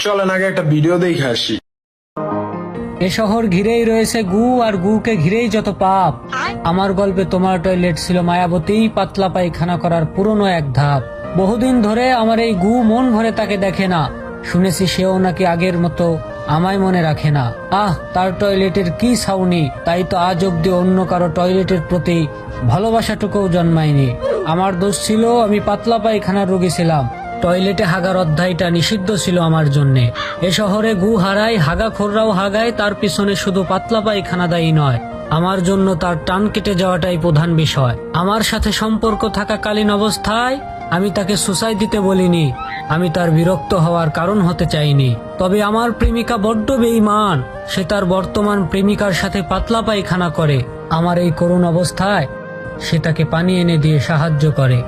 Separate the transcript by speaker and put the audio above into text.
Speaker 1: চলেন আগে একটা ভিডিও দেখে আসি।
Speaker 2: এ শহর ঘিরেই রয়েছে গু, আর গুকে ঘিরেই যত পাপ। আমার গল্পে তোমার টয়লেট ছিল মায়াবতী, পাতলা পায়খানা করার পুরনো এক ধাপ। বহুদিন ধরে আমার এই গু মন ভরে তাকে দেখে না, শুনেছি সেও নাকি আগের মতো আমায় মনে রাখে না। তার টয়লেটের কি ছাউনি, তাই তো আজ অব্দি অন্য কারো টয়লেটের প্রতি ভালোবাসাটুকুও জন্মায়নি। আমার দোষ ছিল, আমি পাতলা পায়খানার রোগী ছিলাম। টয়লেটে হাগার অধ্যায়টা নিষিদ্ধ ছিল আমার জন্যে। এ শহরে গু হারায়, হাগাখোররাও হাগায়, তার পিছনে শুধু পাতলা পায়খানা দায়ী নয়, আমার জন্য তার টান কেটে যাওয়াটাই প্রধান বিষয়। আমার সাথে সম্পর্ক থাকাকালীন অবস্থায় আমি তাকে সুসাইড দিতে বলিনি, আমি তার বিরক্ত হওয়ার কারণ হতে চাইনি। তবে আমার প্রেমিকা বড্ড বেঈমান, সে তার বর্তমান প্রেমিকার সাথে পাতলা পায়খানা করে। আমার এই করুণ অবস্থায় সে তাকে পানি এনে দিয়ে সাহায্য করে।